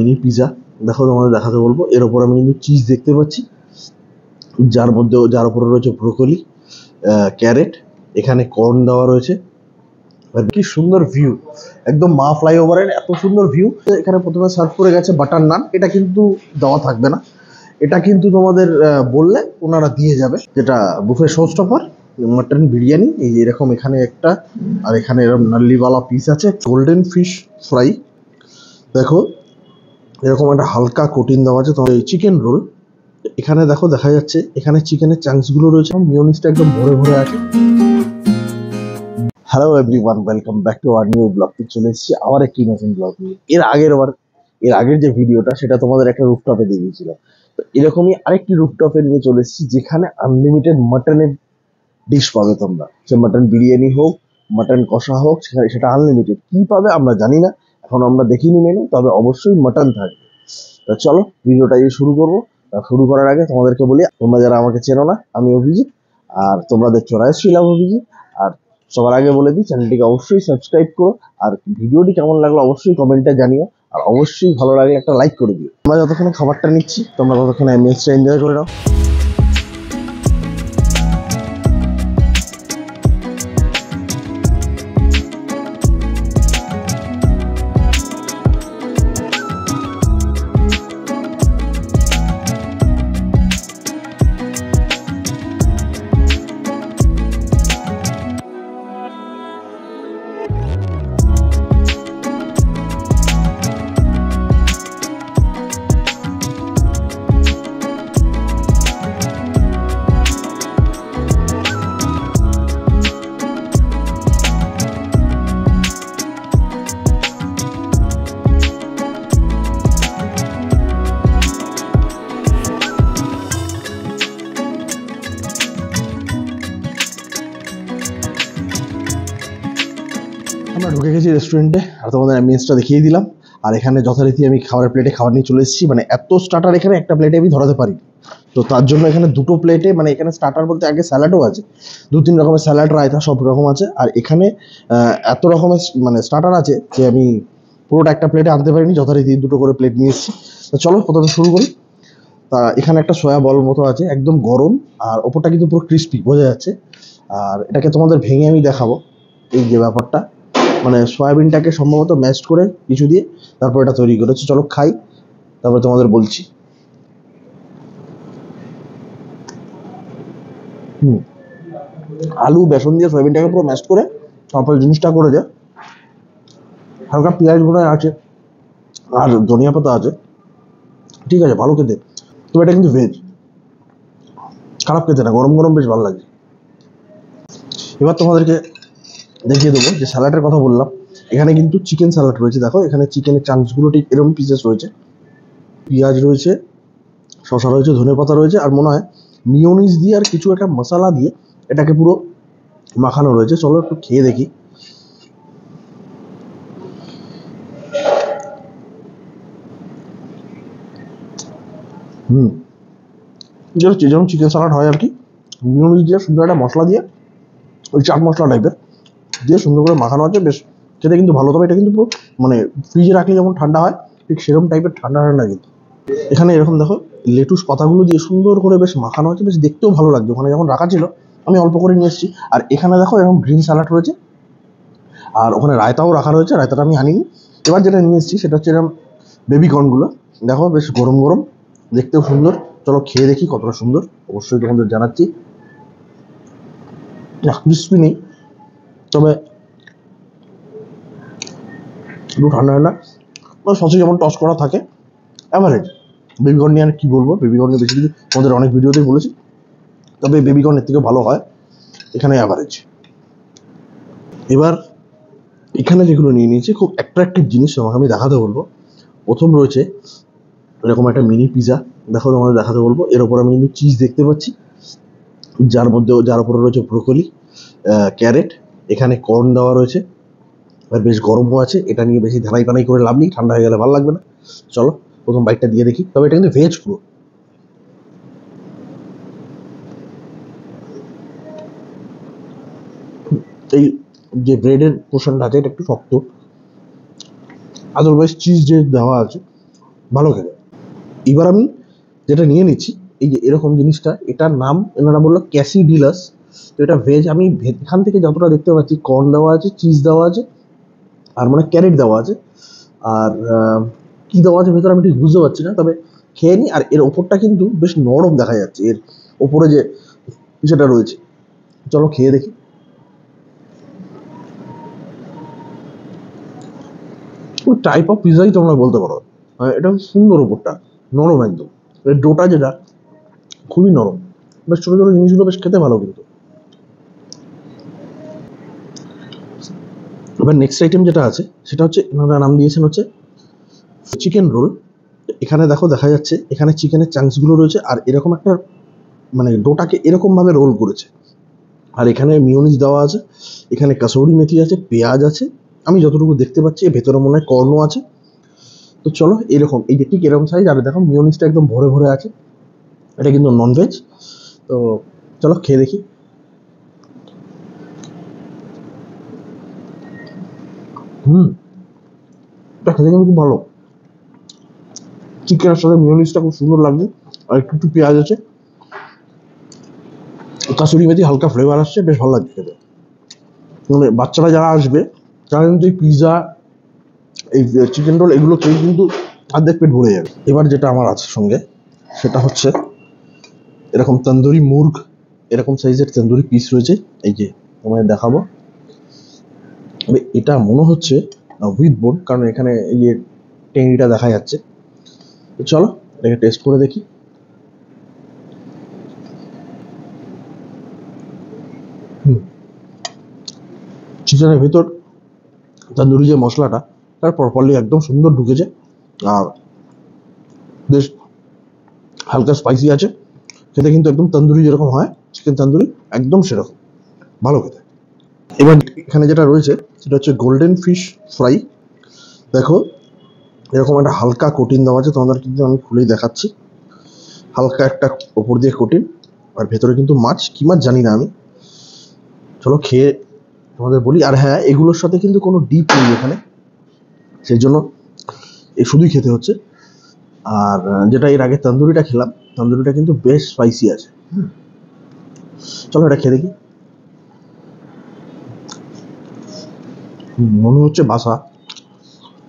Mini pizza, দেখো তোমাদের দেখাতে বলবো। এর ওপর আমি কিন্তু চিজ দেখতে পাচ্ছি, যার উপরে রয়েছে ব্রোকলি, ক্যারেট, এখানে কর্ন দেওয়া রয়েছে। কি সুন্দর ভিউ, একদম মা ফ্লাইওভারের এত সুন্দর ভিউ। এখানে প্রথমে সার্ভ করে গেছে বাটার নান, এটা কিন্তু দেওয়া থাকবে না, এটা কিন্তু তোমাদের বললে ওনারা দিয়ে যাবে। যেটা buffet show stopper mutton biryani, এই যে এরকম এখানে একটা, আর এখানে এরকম নাল্লিওয়ালা পিস আছে। গোল্ডেন ফিশ ফ্রাই, দেখো এরকম একটা হালকা কোটিং দেওয়া আছে। তোমার এই চিকেন রোল, এখানে দেখো দেখা যাচ্ছে এখানে চিকেনের চাংস গুলো রয়েছে, মিওনিজটা একদম ভরে ভরে আছে। Hello everyone, welcome back to our new blog. চলে এসেছি আবার একটি নতুন ব্লগ নিয়ে। এর আগের যে ভিডিওটা সেটা তোমাদের একটা রুফটপে দেখিয়েছিলাম, তো এরকমই আরেকটি রুফটপে নিয়ে চলে এসেছি, যেখানে আনলিমিটেড মাটনের ডিশ পাবে তোমরা। সে মাটন বিরিয়ানি হোক, মাটন কষা হোক, সেটা আনলিমিটেড। কি পাবে আমরা জানি না, এখন আমরা দেখিনি মেনু, তবে অবশ্যই মাটন থাকবে। তো চলো ভিডিওটা শুরু করবো। শুরু করার আগে তোমাদেরকে বলি, তোমরা যারা আমাকে চেনো না, আমি অভিজিৎ, আর তোমরা দেখছো রাইস্ট্রিল অভিজিৎ। আর সবার আগে বলে দিই, চ্যানেলটিকে অবশ্যই সাবস্ক্রাইব করো, আর ভিডিওটি কেমন লাগলো অবশ্যই কমেন্টে জানিও, আর অবশ্যই ভালো লাগলে একটা লাইক করে দিও। আমরা যতক্ষণে খাবারটা নিচ্ছি তোমরা ততক্ষণে অ্যাম্বিয়েন্সটা এনজয় করে নাও। আমরা ঢুকে গেছি রেস্টুরেন্টে, আর তোমাদের অ্যাম্বিয়েন্সটা দেখিয়ে দিলাম। আর এখানে যথারীতি আমি খাবারের প্লেটে খাবার নিয়ে চলে এসেছি। মানে এত স্টার্টার এখানে একটা প্লেটে আমি ধরাতে পারি, তো তার জন্য এখানে দুটো প্লেটে, মানে এখানে স্টার্টার বলতে আগে স্যালাডও আছে, 2-3 রকমের স্যালাড, রায়তা সব রকম আছে। আর এখানে এত রকমের মানে স্টার্টার আছে যে আমি পুরোটা একটা প্লেটে আনতে পারিনি, যথারীতি দুটো করে প্লেট নিয়ে এসেছি। তো চলো প্রথমে শুরু করি। তা এখানে একটা সয়া বল মতো আছে, একদম গরম, আর ওপরটা কিন্তু পুরো ক্রিস্পি বোঝা যাচ্ছে। আর এটাকে তোমাদের ভেঙে আমি দেখাবো, এই যে ব্যাপারটা, মানে সয়াবিনটাকে সম্ভবত ম্যাশ করে কিছু দিয়ে তারপর এটা তৈরি করেছে। চলো খাই, তারপর তোমাদের বলছি। আলু বেসন দিয়ে সয়াবিনটাকে পুরো ম্যাশ করে তারপর জিনিসটা করে যায়। হালকা পেঁয়াজ বোনা আছে, আর ধনিয়া পাতা আছে, ঠিক আছে, ভালো খেতে। তবে এটা কিন্তু ভেজ, খারাপ খেতে না, গরম গরম বেশ ভালো লাগে। এবার তোমাদেরকে দেখিয়ে দেবো যে স্যালাডের কথা বললাম, এখানে কিন্তু চিকেন স্যালাড রয়েছে। দেখো এখানে চিকেনের চাংসগুলো ঠিক এরকম পিসেস রয়েছে, পেঁয়াজ রয়েছে, শসা রয়েছে, ধনের পাতা রয়েছে, আর মনে হয় মিওনিজ দিয়ে আর কিছু একটা মশলা দিয়ে এটাকে পুরো মাখানো রয়েছে। চলো একটু খেয়ে দেখি। যেরকম চিকেন স্যালাড হয় আর কি, মিওনিজ দিয়ে সুন্দর একটা মশলা দিয়ে, ওই চাট মশলা টাইপের দিয়ে সুন্দর করে মাখানো আছে, বেশ খেতে কিন্তু ভালো। তবে এটা কিন্তু পুরো মানে ফ্রিজে রাখলে যেমন ঠান্ডা হয়, ঠিক সেরকম টাইপের ঠান্ডা ঠান্ডা কিন্তু। এখানে এরকম দেখো লেটুস পাতাগুলো দিয়ে সুন্দর করে বেশ মাখানো আছে, বেশ দেখতেও ভালো লাগছে। ওখানে যখন রাখা ছিল আমি অল্প করে নিয়ে এসেছি। আর এখানে দেখো এরকম গ্রিন স্যালাড রয়েছে, আর ওখানে রায়তাও রাখা রয়েছে, রায়তাটা আমি আনিনি। এবার যেটা নিয়ে এসেছি সেটা হচ্ছে এরকম বেবি কর্নগুলো, দেখো বেশ গরম গরম, দেখতেও সুন্দর। চলো খেয়ে দেখি কতটা সুন্দর, অবশ্যই তোমাদের জানাচ্ছি। ক্রিসপি নেই, তবে একটু ঠান্ডা ঠান্ডা, সসে যেমন টস করা থাকে, অ্যাভারেজ। বেবিকর্ন নিয়ে আর কি বলবো, বেবিকর্ন নিয়ে বেশি কিছু তোমাদের অনেক ভিডিওতেই বলেছি, তবে বেবিকর্নের থেকে ভালো হয়, এখানে অ্যাভারেজ। এবার এখানে যেগুলো নিয়ে নিয়েছি খুব অ্যাট্রাকটিভ জিনিস তোমাকে আমি দেখাতে বলবো। প্রথম রয়েছে এরকম একটা মিনি পিজা, দেখো তোমাদের দেখাতে বলবো। এর ওপর আমি কিন্তু চিজ দেখতে পাচ্ছি, যার উপরে রয়েছে ব্রোকলি, ক্যারেট, এখানে কর্ন দেওয়া রয়েছে, আর বেশ গরমও আছে। এটা নিয়ে বেশি ধানাই পানাই করে লাভ নেই, ঠান্ডা হয়ে গেলে ভালো লাগবে না। চলো প্রথম বাইকটা দিয়ে দেখি, তবে এটা কিন্তু ভেজ পুরো। এই যে ব্রেডের পোর্শনটা আছে এটা একটু শক্ত, আদারওয়াইজ চিজ যে দেওয়া আছে ভালো খেতে। এবার আমি যেটা নিয়ে নিচ্ছি, এই যে এরকম জিনিসটা, এটার নাম এনারা বললো ক্যাসি ডিলাস। তো এটা ভেজ। আমি এখান থেকে যতটা দেখতে পাচ্ছি কর্ন দেওয়া আছে, চিজ দেওয়া আছে, আর মানে ক্যারেট দেওয়া আছে, আর কি দেওয়া আছে ভেতরে আমি ঠিক বুঝতে পারছি না, তবে খেয়ে নি। আর এর ওপরটা কিন্তু বেশ নরম দেখা যাচ্ছে, এর ওপরে যে কিছুটা রয়েছে। চলো খেয়ে দেখি। ওই টাইপ অফ পিজাই তোমরা বলতে পারো। এটা সুন্দর, ওপরটা নরম একদম। এর ডোটা যেটা খুবই নরম, বেশ ছোট ছোট জিনিসগুলো বেশ খেতে ভালো কিন্তু। এবার নেক্সট আইটেম যেটা আছে সেটা হচ্ছে এনারা নাম দিয়েছেন হচ্ছে চিকেন রোল। এখানে দেখো দেখা যাচ্ছে এখানে চিকেনের চাংসগুলো রয়েছে, আর এরকম একটা মানে ডোটাকে এরকম ভাবে রোল করেছে। আর এখানে মিওনিজ দেওয়া আছে, এখানে কাসৌরি মেথি আছে, পেঁয়াজ আছে, আমি যতটুকু দেখতে পাচ্ছি ভেতরে মনে হয় কর্নও আছে। তো চলো এরকম, এই যে ঠিক এরকম সাইজ, আর দেখো মিওনিজটা একদম ভরে ভরে আছে। এটা কিন্তু ননভেজ। তো চলো খেয়ে দেখি। এটা খেতে কিন্তু খুব ভালো। চিকেনের সাথে মিওনিজটা খুব সুন্দর লাগছে, আর একটু একটু পেঁয়াজ আছে, কাসুরি মেথি হালকা ফ্লেভার আসছে, বেশ ভালো লাগছে খেতে। মানে বাচ্চারা যারা আসবে তারা কিন্তু এই পিৎজা, এই চিকেন রোল এগুলো খেয়ে কিন্তু অর্ধেক পেট ভরে যাবে। এবার যেটা আমার আছে সঙ্গে সেটা হচ্ছে এরকম তন্দুরি মুর্গ, এরকম সাইজের তন্দুরি পিস রয়েছে। এই যে তোমায় দেখাবো, এটা মনে হচ্ছে উইথ বোন, কারণ এখানে এই যে টেংরিটা দেখা যাচ্ছে। তো চলো এটাকে টেস্ট করে দেখি। চিকেনের ভেতর তন্দুরি যে মশলাটা তার প্রপারলি একদম সুন্দর ঢুকেছে, আর বেশ হালকা স্পাইসি আছে। খেতে কিন্তু একদম তন্দুরি যেরকম হয় চিকেন তন্দুরি, একদম সেরকম ভালো খেতে। এবার এখানে যেটা রয়েছে সেটা হচ্ছে গোল্ডেন ফিশ ফ্রাই। দেখো এরকম একটা হালকা কোটিং দেওয়া আছে, তোমাদের কিন্তু আমি খুলেই দেখাচ্ছি। হালকা একটা ওপর দিয়ে কোটিং, আর ভেতরে কিন্তু মাছ, কি মাছ জানি না আমি। চলো খেয়ে তোমাদের বলি। আর হ্যাঁ, এগুলোর সাথে কিন্তু কোনো ডিপ নেই এখানে, সেই জন্য এই শুধুই খেতে হচ্ছে। আর যেটা এর আগে তন্দুরিটা খেলাম, তন্দুরিটা কিন্তু বেশ স্পাইসি আছে। চলো এটা খেয়ে দেখি। মনে হচ্ছে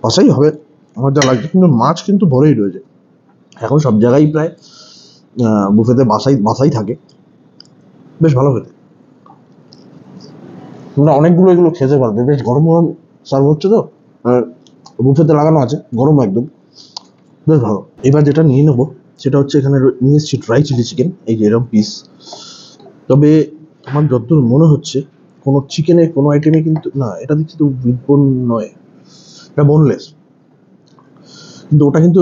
বাসাই হবে আমার যা লাগছে, কিন্তু মাছ কিন্তু ভরেই রয়েছে। এখন সব জায়গায় প্রায় বুফেতে বাসাই থাকে, বেশ ভালো খেতে। তোমরা অনেকগুলো এগুলো খেতে পারবে, বেশ গরম গরম সার্ভ হচ্ছে তো, বুফেতে লাগানো আছে, গরম একদম, বেশ ভালো। এবার যেটা নিয়ে নেবো সেটা হচ্ছে এখানে নিয়ে এসেছি ড্রাই চিলি চিকেন, এই যে এরকম পিস। তবে আমার যতদূর মনে হচ্ছে কোনো চিকেনের কোনো আইটেমে কিন্তু না, এটা দেখছি তো উইথ বোন নয়, এটা বোনলেস, কিন্তু ওটা কিন্তু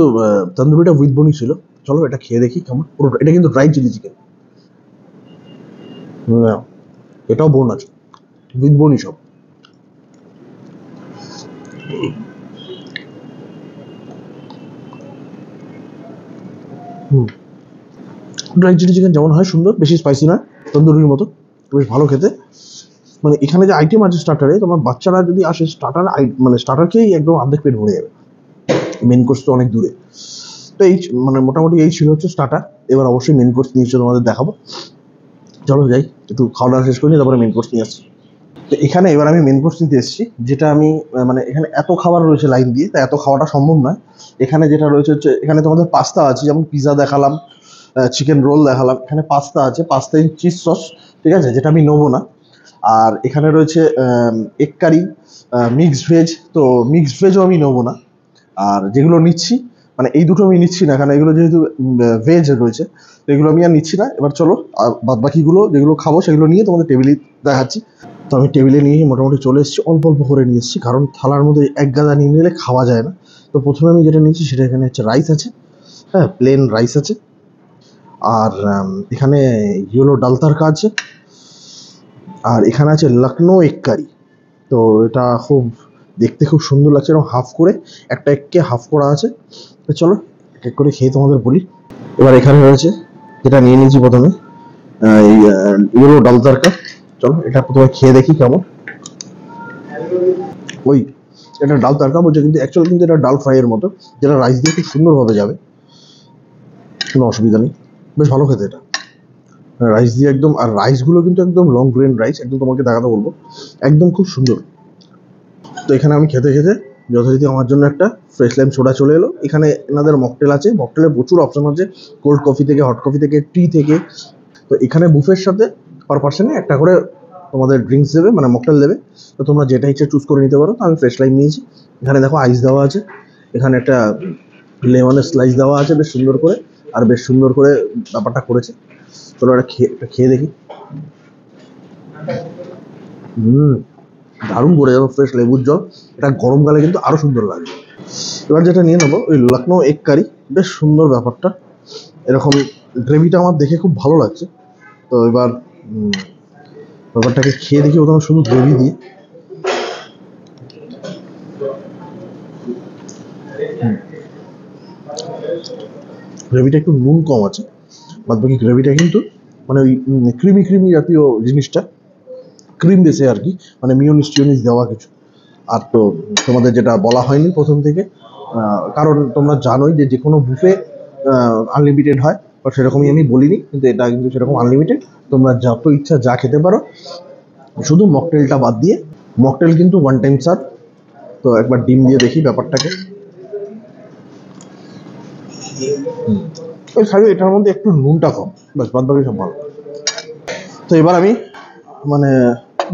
তন্দুরিটা উইথ বোনই ছিল। চলো এটা খেয়ে দেখি কেমন। পুরোটা এটা কিন্তু ড্রাই চিলি চিকেন, এটাও বোন আছে, উইথ বোনই সব। ড্রাই চিলি চিকেন যেমন হয় সুন্দর, বেশি স্পাইসি নয়, তন্দুরির মতো, বেশ ভালো খেতে। মানে এখানে যে আইটেম আছে স্টার্টারে, তোমার বাচ্চারা যদি আসে স্টার্টার মানে স্টার্টার খেয়েই একদম অর্ধেক পেট ভরে যাবে, মেন কোর্স তো অনেক দূরে। তো এই মানে মোটামুটি এই ছিল হচ্ছে স্টার্টার। এবার অবশ্যই মেন কোর্স নিয়ে এসে তোমাদের দেখাবো। চলো যাই, একটু খাওয়া দাওয়া শেষ করি, তারপরে মেন কোর্স নিয়ে আসছি। তো এখানে এবার আমি মেন কোর্স নিতে এসেছি, যেটা আমি মানে এখানে এত খাবার রয়েছে লাইন দিয়ে, তা এত খাওয়াটা সম্ভব নয়। এখানে যেটা রয়েছে হচ্ছে এখানে তোমাদের পাস্তা আছে, যেমন পিৎজা দেখালাম, চিকেন রোল দেখালাম, এখানে পাস্তা আছে, পাস্তা ইন চিজ সস, ঠিক আছে, যেটা আমি নেবো না। আর এখানে রয়েছে এগ কারি, মিক্সড ভেজ, তো মিক্সড ভেজও আমি নেবো না। আর যেগুলো নিচ্ছি মানে এই দুটো আমি নিচ্ছি না, কারণ এগুলো যেহেতু ভেজ রয়েছে, তো এগুলো আমি আর নিচ্ছি না। এবার চলো আর বাদ বাকিগুলো যেগুলো খাবো সেগুলো নিয়ে তোমাদের টেবিলে দেখাচ্ছি। তো আমি টেবিলে নিয়ে মোটামুটি চলে এসেছি, অল্প অল্প করে নিয়ে এসেছি, কারণ থালার মধ্যে এক গাদা নিয়ে নিলে খাওয়া যায় না। তো প্রথমে আমি যেটা নিয়েছি সেটা এখানে হচ্ছে রাইস আছে, হ্যাঁ প্লেন রাইস আছে। আর এখানে ইয়েলো ডাল তড়কা আছে। আর এখানে আছে লখনৌ এগ কারি। তো এটা খুব দেখতে খুব সুন্দর লাগছে, এরকম হাফ করে একটা এগকে হাফ করা আছে। তো চলো এক এক করে খেয়ে তোমাদের বলি। এবার এখানে রয়েছে যেটা নিয়ে নিয়েছি প্রথমে, এই ইয়েলো ডাল তড়কা। চলো এটা প্রথমে খেয়ে দেখি কেমন। ওই এটা ডাল তারকা বলছে, কিন্তু অ্যাকচুয়ালি কিন্তু এটা ডাল ফ্রাইয়ের মতো, যেটা রাইস দিয়ে খুব সুন্দরভাবে যাবে, কোনো অসুবিধা নেই, বেশ ভালো খেতে এটা রাইস দিয়ে একদম। আর রাইসগুলো কিন্তু একদম লং গ্রেন রাইস, একদম তোমাকে দেখাতে বলবো, একদম খুব সুন্দর। তো এখানে আমি খেতে খেতে যথারীতি আমার জন্য একটা ফ্রেশ লাইম সোডা চলে এলো। এখানে এনাদের মকটেল আছে, মকটেলে প্রচুর অপশন আছে, কোল্ড কফি থেকে, হট কফি থেকে, টি থেকে। তো এখানে বুফের সাথে পার পার্সনে একটা করে তোমাদের ড্রিঙ্কস দেবে, মানে মকটেল দেবে। তো তোমরা যেটা ইচ্ছে চুজ করে নিতে পারো। তো আমি ফ্রেশ লাইম নিয়েছি। এখানে দেখো আইস দেওয়া আছে, এখানে একটা লেমনের স্লাইস দেওয়া আছে বেশ সুন্দর করে, আর বেশ সুন্দর করে ব্যাপারটা করেছে। চলো এটা খেয়ে দেখি। দারুণ করে যাবো, ফ্রেশ লেবুর জল, এটা গরমকালে কিন্তু আরো সুন্দর লাগে। এবার যেটা নিয়ে নেবো ওই লখনৌ এগ কারি, বেশ সুন্দর ব্যাপারটা, এরকম গ্রেভিটা আমার দেখে খুব ভালো লাগছে। তো এবার ব্যাপারটাকে খেয়ে দেখি, ওখানে শুধু গ্রেভি দিয়ে। গ্রেভিটা একটু নুন কম আছে, বাদ বাকি গ্রেভিটা কিন্তু মানে ওই ক্রিমি ক্রিমি জাতীয় জিনিসটা, ক্রিম বেসে আর কি, মানে মিওনিস টিওনিস দেওয়া কিছু। আর তো তোমাদের যেটা বলা হয়নি প্রথম থেকে, কারণ তোমরা জানোই যে যে কোনো বুফে আনলিমিটেড হয়, বা সেরকমই আমি বলিনি, কিন্তু এটা কিন্তু সেরকম আনলিমিটেড, তোমরা যত ইচ্ছা যা খেতে পারো, শুধু মকটেলটা বাদ দিয়ে। মকটেল কিন্তু ওয়ান টাইম সার্ভ। তো একবার ডিম দিয়ে দেখি ব্যাপারটাকে। ওই খালি এটার মধ্যে একটু নুনটা কম, বাস বাদ বাকি সব ভালো। তো এবার আমি মানে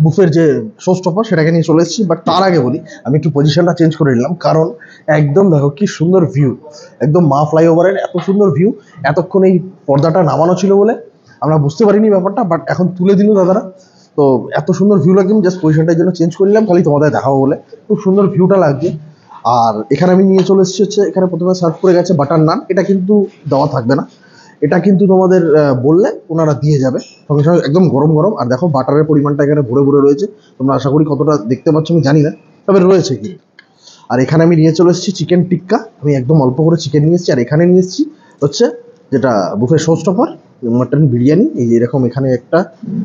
বুফের যে শো স্টপার সেটাকে নিয়ে চলে এসেছি। বাট তার আগে বলি, আমি একটু পজিশনটা চেঞ্জ করে নিলাম, কারণ একদম দেখো কি সুন্দর ভিউ, একদম মা ফ্লাইওভারের এত সুন্দর ভিউ। এতক্ষণ এই পর্দাটা নামানো ছিল বলে আমরা বুঝতে পারিনি ব্যাপারটা, বাট এখন তুলে দিল দাদারা। তো এত সুন্দর ভিউ লাগছে, জাস্ট পজিশনটার জন্য চেঞ্জ করে নিলাম, খালি তোমাদের দেখাবো বলে। খুব সুন্দর ভিউটা লাগছে। আর এখানে আমি নিয়ে চলে এসেছি হচ্ছে, এখানে প্রথমে সার্ভ করে গেছে বাটার নান, এটা কিন্তু দেওয়া থাকবে না, এটা কিন্তু তোমাদের বললে ওনারা দিয়ে যাবে সঙ্গে সঙ্গে, একদম গরম গরম। আর দেখো বাটারের পরিমাণটা এখানে ভরে ভরে রয়েছে, তোমরা আশা করি কতটা দেখতে পাচ্ছ আমি জানি না, তবে রয়েছে কি। আর এখানে আমি নিয়ে চলে এসেছি চিকেন টিক্কা, আমি একদম অল্প করে চিকেন নিয়ে এসেছি। আর এখানে নিয়ে এসেছি হচ্ছে যেটা buffet show stopper, mutton biryani, এই এরকম এখানে একটা,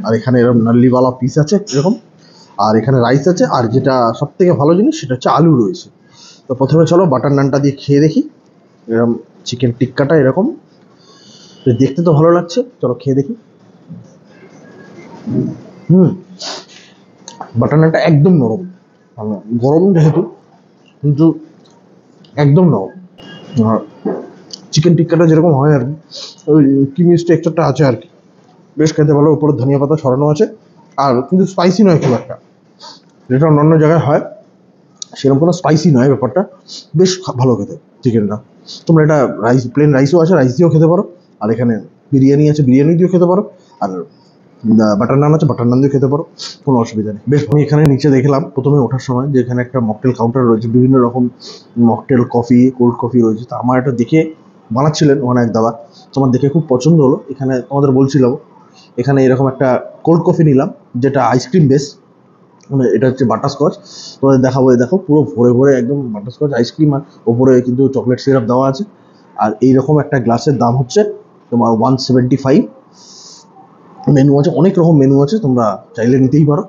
আর এখানে এরকম নাল্লিওয়ালা পিস আছে এরকম, আর এখানে রাইস আছে, আর যেটা সব থেকে ভালো জিনিস সেটা হচ্ছে আলু রয়েছে। তো প্রথমে চলো বাটার নানটা দিয়ে খেয়ে দেখি, এরকম চিকেন টিক্কাটা এরকম, দেখতে তো ভালো লাগছে, চলো খেয়ে দেখি। বাটার নানটা একদম নরম, গরম যেহেতু, কিন্তু একদম নরম। আর চিকেন টিক্কাটা যেরকম হয় আর কি, ওই ক্রিমি টেক্সচারটা আছে আর কি, বেশ খেতে ভালো। উপরে ধনিয়া পাতা ছড়ানো আছে, আর কিন্তু স্পাইসি নয় খুব একটা, যেটা অন্যান্য জায়গায় হয় সেরকম কোনো স্পাইসি নয় ব্যাপারটা, বেশ ভালো খেতে চিকেনটা। তোমরা এটা রাইস, প্লেন রাইসও আছে, রাইস দিয়েও খেতে পারো। আর এখানে বিরিয়ানি আছে, বিরিয়ানি দিয়েও খেতে পারো। আর বাটার নান আছে, বাটার নান দিয়ে খেতে পারো, কোনো অসুবিধা নেই। বেশ, আমি এখানে নিচে দেখলাম প্রথমে ওঠার সময় যে এখানে একটা মকটেল কাউন্টার রয়েছে, বিভিন্ন রকম মকটেল কফি, কোল্ড কফি রয়েছে। তো আমার এটা দেখে বানাচ্ছিলেন ওখানে এক দাদা, তোমার দেখে খুব পছন্দ হলো। এখানে তোমাদের বলছিলাম, এখানে এরকম একটা কোল্ড কফি নিলাম, যেটা আইসক্রিম বেস, মানে এটা হচ্ছে বাটারস্কচ। তোমাদের দেখাবো, দেখো পুরো ভরে ভরে একদম বাটারস্কচ আইসক্রিম, আর ওপরে কিন্তু চকলেট সিরাপ দেওয়া আছে। আর এইরকম একটা গ্লাসের দাম হচ্ছে তোমার 175। মেনু আছে, অনেক রকম মেনু আছে, তোমরা চাইলে নিতেই পারো।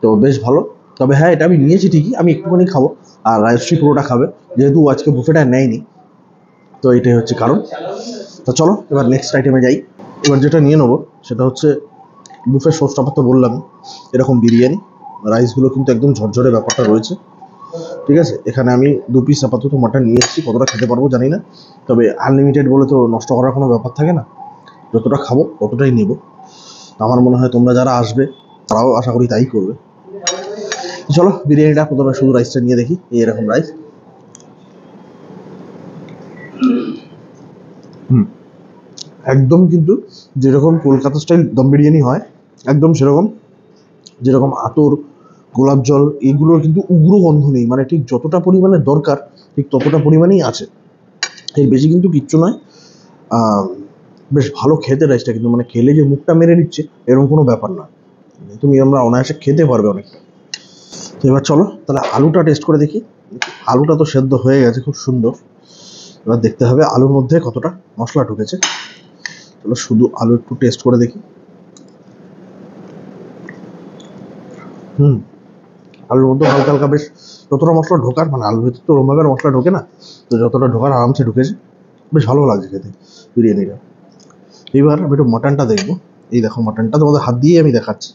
তো বেশ ভালো। তবে হ্যাঁ, এটা আমি নিয়েছি ঠিকই, আমি একটুখানি খাবো, আর রাজশ্রী পুরোটা খাবে, যেহেতু আজকে বুফেটা নেয়নি, তো এটাই হচ্ছে কারণ। তো চলো এবার নেক্সট আইটেমে যাই। এবার যেটা নিয়ে নেবো সেটা হচ্ছে বুফের শো স্টপার, তো বললাম এরকম বিরিয়ানি, রাইসগুলো কিন্তু একদম ঝরঝরে ব্যাপারটা রয়েছে, ঠিক আছে। এখানে আমি 2 পিস আপাতত মাটন নিয়ে এসেছি, কতটা খেতে পারবো জানি না, তবে আনলিমিটেড বলে তো নষ্ট করার কোনো ব্যাপার থাকে না, যতটা খাবো ততটাই নেব। আমার মনে হয় তোমরা যারা আসবে তারাও আশা করি তাই করবে। চলো বিরিয়ানিটা প্রথমে শুধু রাইসটা নিয়ে দেখি, এই এরকম রাইস। একদম কিন্তু যেরকম কলকাতা স্টাইল দম বিরিয়ানি হয়, একদম সেরকম, যেরকম আতর, গোলাপ জল, এইগুলোর কিন্তু উগ্র গন্ধ নেই, মানে ঠিক যতটা পরিমাণে দরকার ঠিক ততটা পরিমাণেই আছে, এর বেশি কিন্তু কিচ্ছু নয়। বেশ ভালো খেতে রাইসটা, কিন্তু মানে খেলে যে মুখটা মেরে নিচ্ছে এরকম কোনো ব্যাপার না, তুমি আমরা অনায়াসে খেতে পারবে অনেকটা। তো এবার চলো তাহলে আলুটা টেস্ট করে দেখি। আলুটা তো সেদ্ধ হয়ে গেছে খুব সুন্দর, এবার দেখতে হবে আলুর মধ্যে কতটা মশলা ঢুকেছে। চলো শুধু আলু একটু টেস্ট করে দেখি। আলুর মধ্যে হালকা হালকা বেশ যতটা মশলা ঢোকার, মানে আলুর ভিতরে তো ওরমভাবে মশলা ঢোকে না, তো যতটা ঢোকার আরামসে ঢুকেছে, বেশ ভালো লাগছে খেতে বিরিয়ানিটা। এবার আমি একটু মাটনটা দেখবো। এই দেখো মাটনটা তোমাদের হাত দিয়ে আমি দেখাচ্ছি।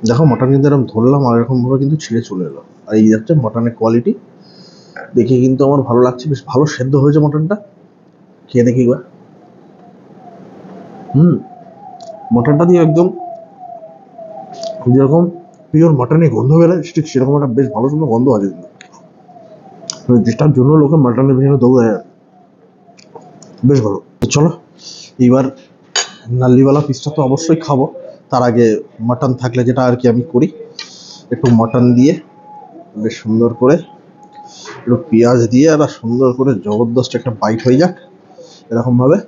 দেখো মাটন কিন্তু এরকম ধরলাম আর এরকমভাবে কিন্তু ছিঁড়ে চলে এলো। আর এই হচ্ছে মাটনের কোয়ালিটি, দেখে কিন্তু আমার ভালো লাগছে, বেশ ভালো সেদ্ধ হয়েছে মাটনটা। খেয়ে দেখি এবার। মাটনটা দিয়ে একদম যেরকম পিওর মাটনের গন্ধ বেরোয়, ঠিক সেরকম একটা বেশ ভালো সুন্দর গন্ধ আছে কিন্তু, যেটার জন্য লোকে মাটনের পিছনে দৌড়ায়। বেশ ভালো। তো চলো এইবার নাল্লিওয়ালা পিসটা তো অবশ্যই খাবো, তার আগে মাটন থাকলে যেটা আর কি আমি করি, একটু মাটন দিয়ে বেশ সুন্দর করে একটু পেঁয়াজ দিয়ে আর সুন্দর করে জবরদস্ত একটা বাইট হয়ে যাক এরকম ভাবে।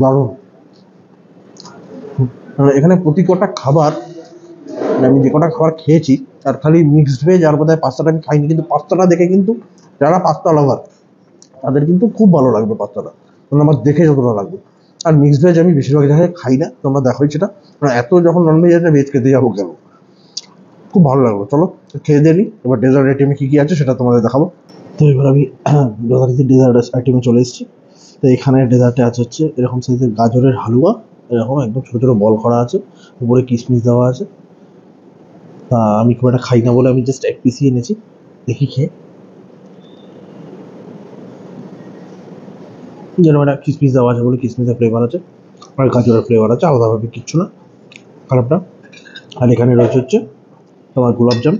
দারুণ। এখানে প্রতি কটা খাবার, মানে আমি যে কটা খাবার খেয়েছি তার খালি মিক্সড ভেজ আর বোধহয় পাস্তাটা আমি খাইনি, কিন্তু পাস্তাটা দেখে কিন্তু যারা পাস্তা লাভার তাদের কিন্তু খুব ভালো লাগবে পাস্তাটা, কারণ আমার দেখে যতটা লাগবে। আর মিক্সড ভেজ আমি বেশিরভাগ জায়গায় খাই না, তোমরা দেখোই সেটা, মানে এত যখন ননভেজ আছে ভেজ খেতে যাবো কেন। খুব ভালো লাগলো। চলো খেয়ে দিয়ে নিই, এবার ডেজার্ট আইটেমে কী কী আছে সেটা তোমাদের দেখাবো। তো এবার আমি যথারীতি ডেজার্ট আইটেমে চলে এসেছি। তো এখানে ডেজার্টে আছে হচ্ছে এরকম সাইজের গাজরের হালুয়া, এরকম একদম ছোটো ছোটো বল করা আছে, উপরে কিশমিশ দেওয়া আছে। তা আমি খুব একটা খাই না বলে আমি জাস্ট এক পিসই এনেছি, দেখি খেয়ে। যেরকম একটা কিশমিশ দেওয়া আছে বলে কিশমিশের ফ্লেভার আছে, আর গাজরের ফ্লেভার আছে, আলাদাভাবে কিচ্ছু না, খারাপটা। আর এখানে রয়েছে হচ্ছে তোমার গোলাপজাম,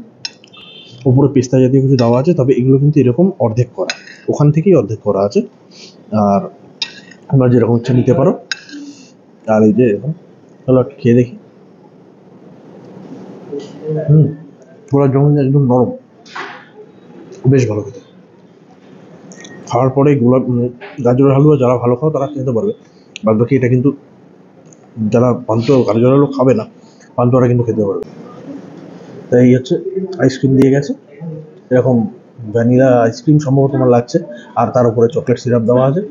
উপরে পেস্তা জাতীয় কিছু দেওয়া আছে, তবে এগুলো কিন্তু এরকম অর্ধেক করা, ওখান থেকেই অর্ধেক করা আছে। আর আমরা যেরকম হচ্ছে নিতে পারো। আর এই যে এরকম, চলো খেয়ে দেখি। গোলাপজাম একদম নরম, বেশ ভালো খেতে। খাওয়ার পরে গাজরের হালুয়া যারা ভালো খাও তারা খেতে পারবে, বাদ বাকি এটা কিন্তু যারা গাজরের হালুয়া খাবে না পান্তুয়ারা কিন্তু খেতে পারবে। তাই এই হচ্ছে আইসক্রিম দিয়ে গেছে, এরকম ভ্যানিলা আইসক্রিম সম্ভবত আমার লাগছে, আর তার উপরে চকলেট সিরাপ দেওয়া আছে,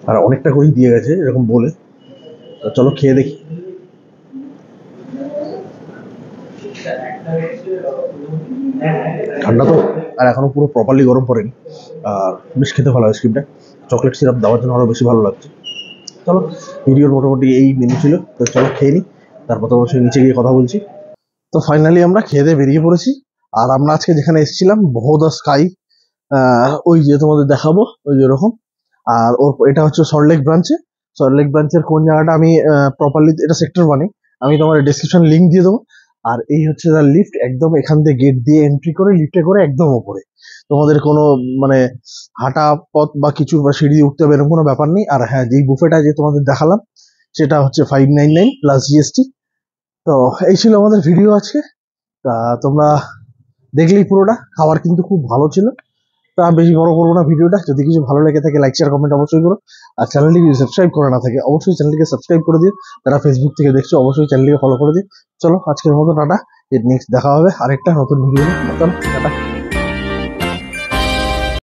আর অনেকটা করেই দিয়ে গেছে এরকম বলে। চলো খেয়ে দেখি। ঠান্ডা তো, আর এখনো পুরো প্রপারলি গরম পড়েনি, আর বেশ খেতে ভালো আইসক্রিমটা, চকলেট সিরাপ দেওয়ার জন্য আরও বেশি ভালো লাগছে। চলো ভিডিওর মোটামুটি এই মেনু ছিল, তো চলো খেয়ে নিই, তারপর তোমার সঙ্গে নিচে গিয়ে কথা বলছি। তো ফাইনালি আমরা খেয়ে দিয়ে বেরিয়ে পড়েছি। আর আমরা আজকে যেখানে এসেছিলাম বহুদা স্কাই, ওই যে তোমাদের দেখাবো ওই যে ওরকম। আর ওর এটা হচ্ছে সল্টলেক ব্রাঞ্চে। সল্টলেক ব্রাঞ্চের কোন জায়গাটা আমি প্রপারলি, এটা সেক্টর 1, আমি তোমার ডেসক্রিপশন লিঙ্ক দিয়ে দেবো। আর এই হচ্ছে তার লিফট, একদম এখান থেকে গেট দিয়ে এন্ট্রি করে লিফটে করে একদম ওপরে, তোমাদের কোনো মানে হাঁটা পথ বা কিছু বা সিঁড়ি দিয়ে উঠতে হবে এরকম কোনো ব্যাপার নেই। আর হ্যাঁ, যেই বুফেটা যে তোমাদের দেখালাম সেটা হচ্ছে 599 প্লাস জিএসটি। তো এই ছিল আমাদের ভিডিও আজকে। তা তোমরা দেখলেই পুরোটা, খাবার কিন্তু খুব ভালো ছিল। তা বেশি বড় করবো না ভিডিওটা, যদি কিছু ভালো লেগে থাকে লাইক শেয়ার কমেন্ট অবশ্যই করো। আর চ্যানেলটিকে যদি সাবস্ক্রাইব করা না থাকে অবশ্যই চ্যানেলটিকে সাবস্ক্রাইব করে দিও, যারা ফেসবুক থেকে দেখছো অবশ্যই চ্যানেলটিকে ফলো করে দিও। চলো আজকের মতো টাটা, এর নেক্সট দেখা হবে আরেকটা নতুন ভিডিও নিয়ে। টাটা।